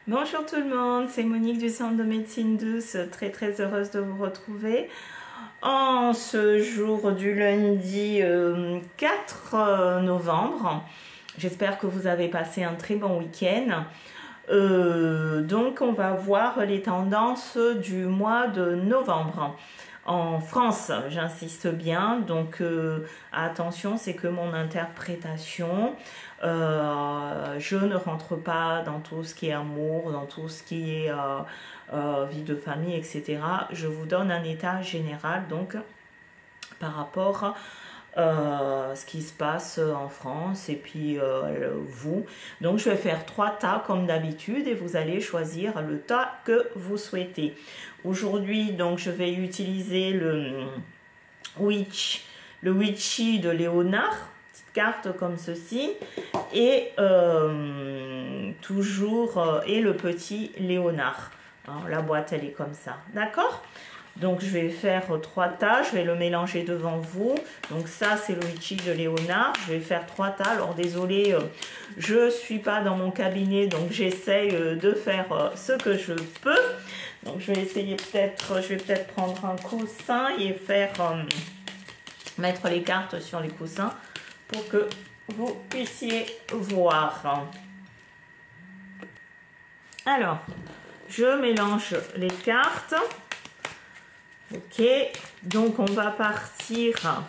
Bonjour tout le monde, c'est Monique du Centre de Médecine Douce, très heureuse de vous retrouver en ce jour du lundi 4 novembre. J'espère que vous avez passé un très bon week-end. Donc on va voir les tendances du mois de novembre. En France, j'insiste bien, donc attention, c'est que mon interprétation, je ne rentre pas dans tout ce qui est amour, dans tout ce qui est vie de famille, etc. Je vous donne un état général, donc par rapport ce qui se passe en France et puis vous. Donc je vais faire 3 tas comme d'habitude et vous allez choisir le tas que vous souhaitez. Aujourd'hui donc je vais utiliser le Witchy de Léonard, petite carte comme ceci, et toujours et le petit Léonard. Hein, la boîte elle est comme ça, d'accord? Donc je vais faire 3 tas, je vais le mélanger devant vous. Donc ça c'est le Witchy de Léonard, je vais faire 3 tas. Alors désolé, je suis pas dans mon cabinet, donc j'essaye de faire ce que je peux. Donc je vais essayer je vais peut-être prendre un coussin et faire mettre les cartes sur les coussins pour que vous puissiez voir. Alors, je mélange les cartes. Ok, donc on va partir,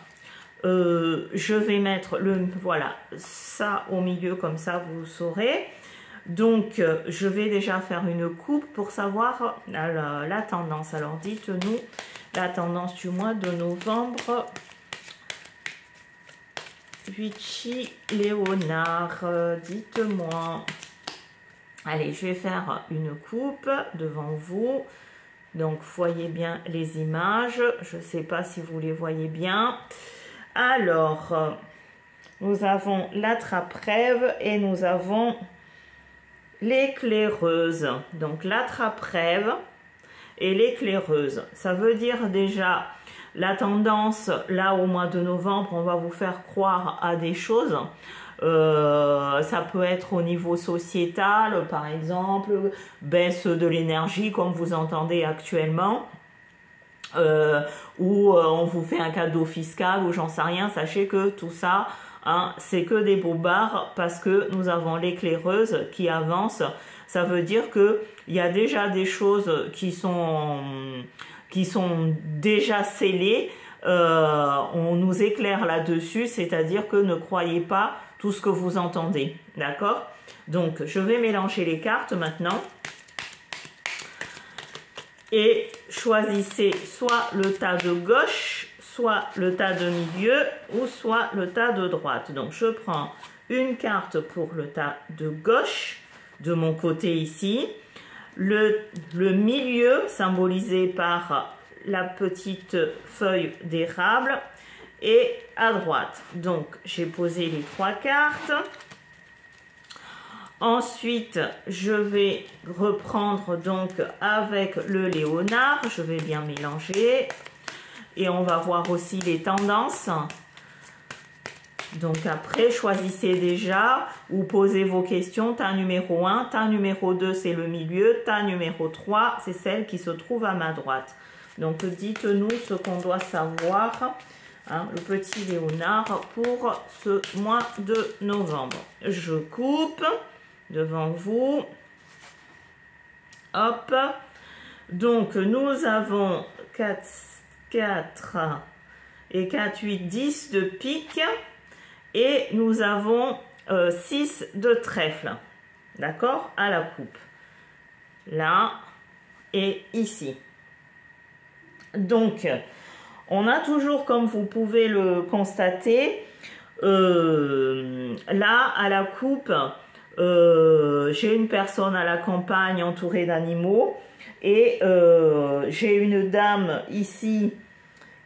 je vais mettre voilà, ça au milieu comme ça vous saurez. Donc je vais déjà faire une coupe pour savoir la tendance. Alors dites-nous la tendance du mois de novembre. Witchy Léonard, dites-moi. Allez, je vais faire une coupe devant vous. Donc, voyez bien les images. Je ne sais pas si vous les voyez bien. Alors, nous avons la trappe-rêve et nous avons l'éclaireuse. Donc, la trappe-rêve et l'éclaireuse. Ça veut dire déjà la tendance, là, au mois de novembre, on va vous faire croire à des choses. Ça peut être au niveau sociétal, par exemple, baisse de l'énergie comme vous entendez actuellement, ou on vous fait un cadeau fiscal ou j'en sais rien. Sachez que tout ça, hein, c'est que des bobards parce que nous avons l'éclaireuse qui avance. Ça veut dire que il y a déjà des choses qui sont déjà scellées. On nous éclaire là-dessus, c'est-à-dire que ne croyez pas tout ce que vous entendez, d'accord? Donc, je vais mélanger les cartes maintenant. Et choisissez soit le tas de gauche, soit le tas de milieu, ou soit le tas de droite. Donc, je prends une carte pour le tas de gauche, de mon côté ici. Le milieu, symbolisé par la petite feuille d'érable, et à droite. Donc j'ai posé les 3 cartes. Ensuite je vais reprendre donc avec le Léonard, je vais bien mélanger et on va voir aussi les tendances. Donc après choisissez déjà ou posez vos questions. Tas numéro 1, tas numéro 2 c'est le milieu, tas numéro 3 c'est celle qui se trouve à ma droite. Donc dites-nous ce qu'on doit savoir. Hein, le petit Léonard pour ce mois de novembre. Je coupe devant vous. Hop. Donc, nous avons 4 et 4, 8, 10 de pique. Et nous avons 6 de trèfle. D'accord? À la coupe. Là et ici. Donc, on a toujours, comme vous pouvez le constater, là, à la coupe, j'ai une personne à la campagne entourée d'animaux et j'ai une dame ici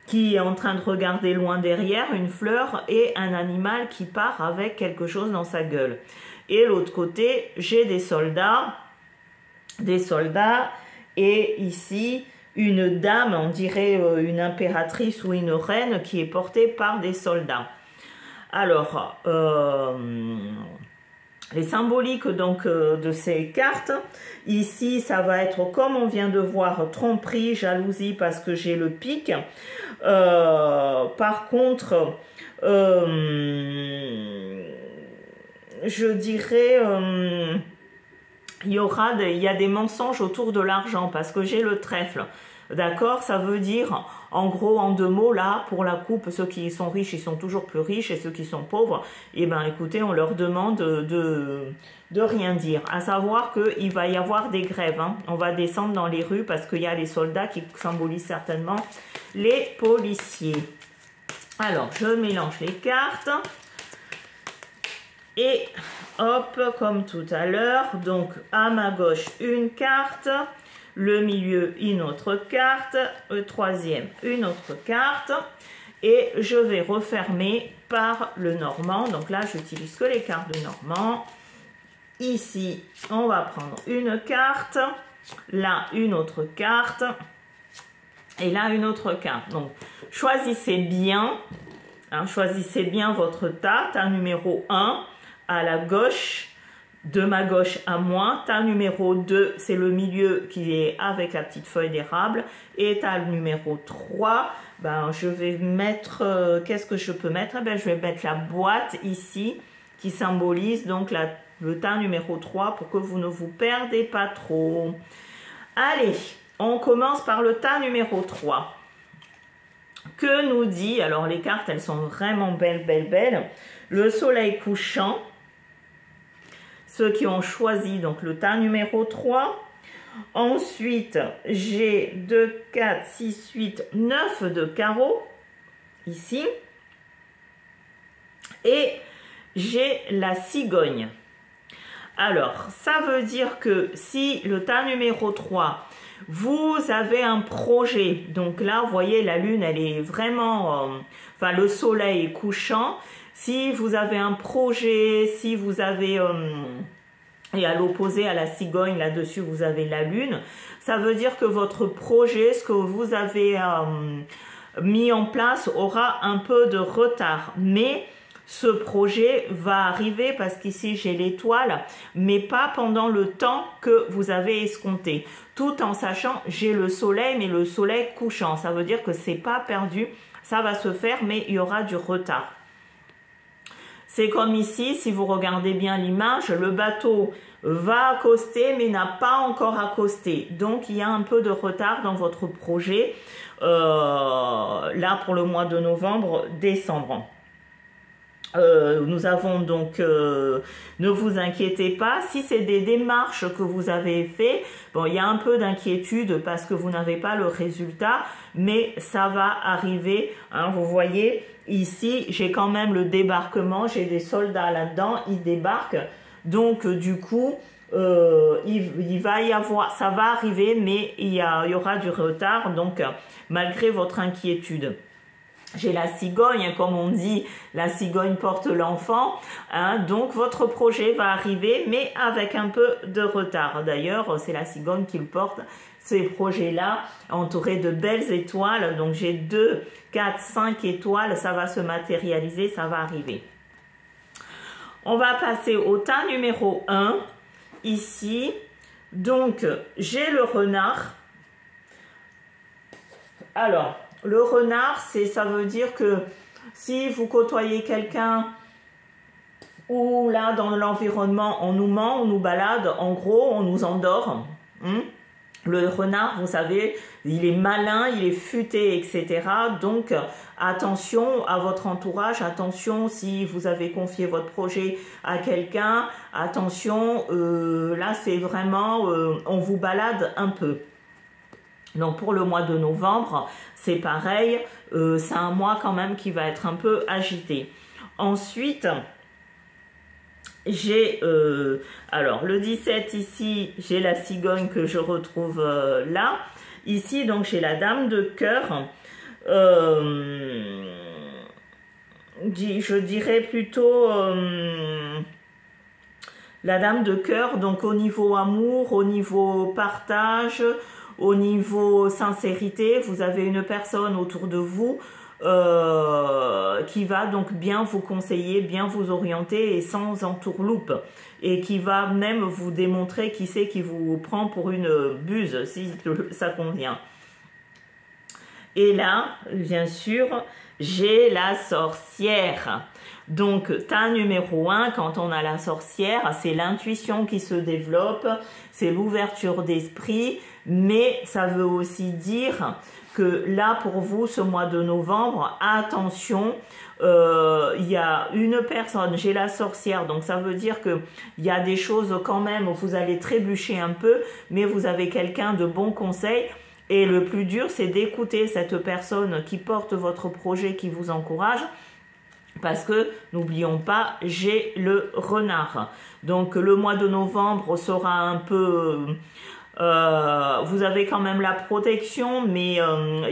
qui est en train de regarder loin derrière, une fleur et un animal qui part avec quelque chose dans sa gueule. Et l'autre côté, j'ai des soldats et ici, une dame, on dirait une impératrice ou une reine qui est portée par des soldats. Alors, les symboliques donc de ces cartes. Ici, ça va être comme on vient de voir, tromperie, jalousie parce que j'ai le pic. Par contre, je dirais, il y a des mensonges autour de l'argent parce que j'ai le trèfle. D'accord, ça veut dire, en gros, en deux mots, là, pour la coupe, ceux qui sont riches, ils sont toujours plus riches, et ceux qui sont pauvres, eh ben, écoutez, on leur demande de rien dire. À savoir qu'il va y avoir des grèves, hein. On va descendre dans les rues parce qu'il y a les soldats qui symbolisent certainement les policiers. Alors, je mélange les cartes. Et hop, comme tout à l'heure, donc à ma gauche, une carte. Le milieu, une autre carte, le troisième, une autre carte, et je vais refermer par le normand. Donc là, j'utilise que les cartes de normand. Ici, on va prendre une carte, là, une autre carte, et là, une autre carte. Donc, choisissez bien votre tas numéro 1 à la gauche, de ma gauche à moi. Tas numéro 2, c'est le milieu qui est avec la petite feuille d'érable. Et tas numéro 3, ben, je vais mettre, qu'est-ce que je peux mettre? Ben, je vais mettre la boîte ici qui symbolise donc le tas numéro 3 pour que vous ne vous perdez pas trop. Allez, on commence par le tas numéro 3. Que nous dit, alors les cartes, elles sont vraiment belles, belles, belles. Le soleil couchant. Ceux qui ont choisi donc le tas numéro 3. Ensuite, j'ai 2, 4, 6, 8, 9 de carreau, ici. Et j'ai la cigogne. Alors, ça veut dire que si le tas numéro 3, vous avez un projet, donc là, vous voyez, la lune, elle est vraiment, enfin, le soleil est couchant. Si vous avez un projet, si vous avez, et à l'opposé, à la cigogne, là-dessus, vous avez la lune, ça veut dire que votre projet, ce que vous avez mis en place, aura un peu de retard. Mais ce projet va arriver parce qu'ici, j'ai l'étoile, mais pas pendant le temps que vous avez escompté. Tout en sachant, j'ai le soleil, mais le soleil couchant. Ça veut dire que c'est pas perdu, ça va se faire, mais il y aura du retard. C'est comme ici, si vous regardez bien l'image, le bateau va accoster mais n'a pas encore accosté. Donc, il y a un peu de retard dans votre projet, là pour le mois de novembre, décembre. Nous avons donc, ne vous inquiétez pas, si c'est des démarches que vous avez fait, bon, il y a un peu d'inquiétude parce que vous n'avez pas le résultat, mais ça va arriver, hein, vous voyez, ici, j'ai quand même le débarquement, j'ai des soldats là-dedans, ils débarquent, donc du coup, il va y avoir, ça va arriver, mais il y aura du retard, donc malgré votre inquiétude. J'ai la cigogne, comme on dit, la cigogne porte l'enfant, hein, donc votre projet va arriver, mais avec un peu de retard. D'ailleurs, c'est la cigogne qui le porte, ces projets-là, entourés de belles étoiles. Donc j'ai 2, 4, 5 étoiles, ça va se matérialiser, ça va arriver. On va passer au tas numéro 1, ici. Donc, j'ai le renard. Alors, le renard, ça veut dire que si vous côtoyez quelqu'un ou là, dans l'environnement, on nous ment, on nous balade, en gros, on nous endort. Le renard, vous savez, il est malin, il est futé, etc. Donc, attention à votre entourage, attention si vous avez confié votre projet à quelqu'un, attention, là, c'est vraiment, on vous balade un peu. Donc pour le mois de novembre, c'est pareil, c'est un mois quand même qui va être un peu agité. Ensuite, j'ai, alors le 17 ici, j'ai la cigogne que je retrouve là. Ici, donc j'ai la dame de cœur. Je dirais plutôt la dame de cœur, donc au niveau amour, au niveau partage, au niveau sincérité, vous avez une personne autour de vous qui va donc bien vous conseiller, bien vous orienter et sans entourloupe. Et qui va même vous démontrer qui c'est qui vous prend pour une buse, si ça convient. Et là, bien sûr, j'ai la sorcière. Donc, tas numéro 1, quand on a la sorcière, c'est l'intuition qui se développe, c'est l'ouverture d'esprit, mais ça veut aussi dire que là, pour vous, ce mois de novembre, attention, il y a une personne, j'ai la sorcière, donc ça veut dire que il y a des choses quand même où vous allez trébucher un peu, mais vous avez quelqu'un de bon conseil. Et le plus dur, c'est d'écouter cette personne qui porte votre projet, qui vous encourage. Parce que, n'oublions pas, j'ai le renard. Donc, le mois de novembre sera un peu... vous avez quand même la protection, mais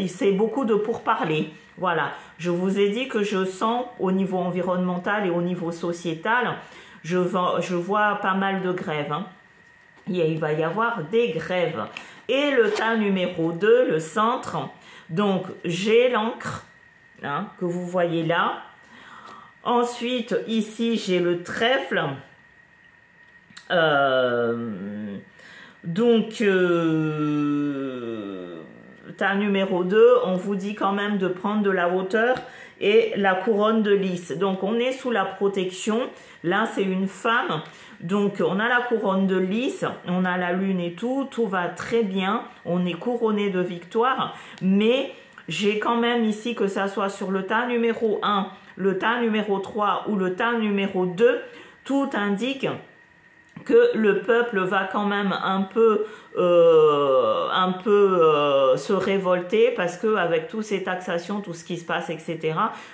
c'est beaucoup de pourparlers. Voilà, je vous ai dit que je sens au niveau environnemental et au niveau sociétal, je vois pas mal de grèves. Hein. Il va y avoir des grèves. Et le tas numéro 2, le centre, donc j'ai l'encre, hein, que vous voyez là. Ensuite, ici, j'ai le trèfle. Tas numéro 2, on vous dit quand même de prendre de la hauteur et la couronne de lys. Donc, on est sous la protection. Là, c'est une femme. Donc, on a la couronne de lys, on a la lune et tout. Tout va très bien. On est couronné de victoire. Mais j'ai quand même ici, que ça soit sur le tas numéro 1, le tas numéro 3 ou le tas numéro 2, tout indique que le peuple va quand même un peu se révolter parce que avec toutes ces taxations, tout ce qui se passe, etc.,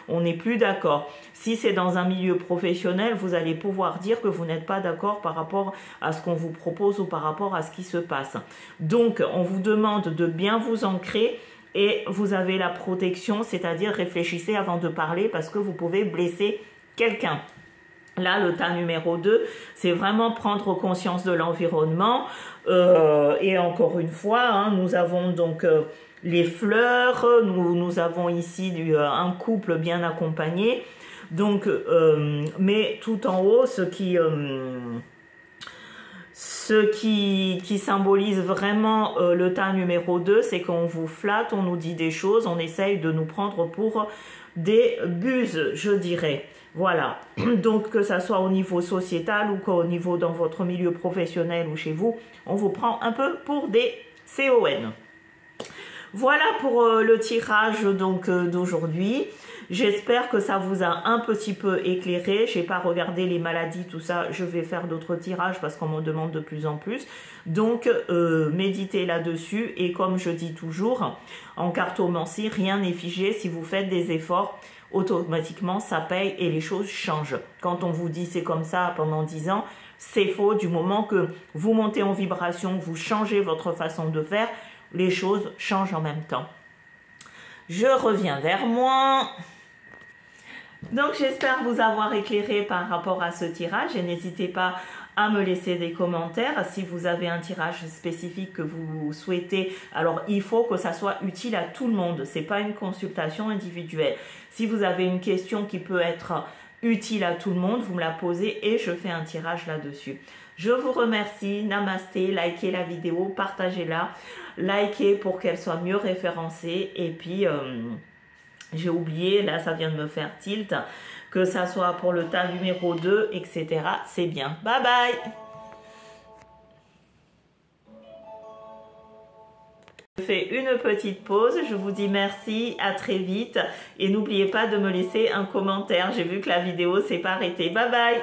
on n'est plus d'accord. Si c'est dans un milieu professionnel, vous allez pouvoir dire que vous n'êtes pas d'accord par rapport à ce qu'on vous propose ou par rapport à ce qui se passe. Donc, on vous demande de bien vous ancrer et vous avez la protection, c'est-à-dire réfléchissez avant de parler parce que vous pouvez blesser quelqu'un. Là, le tas numéro 2, c'est vraiment prendre conscience de l'environnement. Et encore une fois, hein, nous avons donc les fleurs, nous avons ici un couple bien accompagné. Donc, mais tout en haut, ce qui symbolise vraiment le tas numéro 2, c'est qu'on vous flatte, on nous dit des choses, on essaye de nous prendre pour des buses, je dirais. Voilà, donc que ça soit au niveau sociétal ou qu'au niveau dans votre milieu professionnel ou chez vous, on vous prend un peu pour des CON. Voilà pour le tirage donc d'aujourd'hui. J'espère que ça vous a un petit peu éclairé. Je n'ai pas regardé les maladies, tout ça. Je vais faire d'autres tirages parce qu'on m'en demande de plus en plus. Donc, méditez là-dessus. Et comme je dis toujours, en cartomancie, rien n'est figé. Si vous faites des efforts, automatiquement, ça paye et les choses changent. Quand on vous dit c'est comme ça pendant 10 ans, c'est faux. Du moment que vous montez en vibration, vous changez votre façon de faire, les choses changent en même temps. Je reviens vers moi. Donc, j'espère vous avoir éclairé par rapport à ce tirage et n'hésitez pas à me laisser des commentaires si vous avez un tirage spécifique que vous souhaitez. Alors, il faut que ça soit utile à tout le monde. Ce n'est pas une consultation individuelle. Si vous avez une question qui peut être utile à tout le monde, vous me la posez et je fais un tirage là-dessus. Je vous remercie. Namasté. Likez la vidéo, partagez-la. Likez pour qu'elle soit mieux référencée. Et puis, j'ai oublié, là, ça vient de me faire tilt. Que ça soit pour le tas numéro 2, etc. C'est bien. Bye bye! Je fais une petite pause, je vous dis merci, à très vite et n'oubliez pas de me laisser un commentaire. J'ai vu que la vidéo s'est pas arrêtée. Bye bye!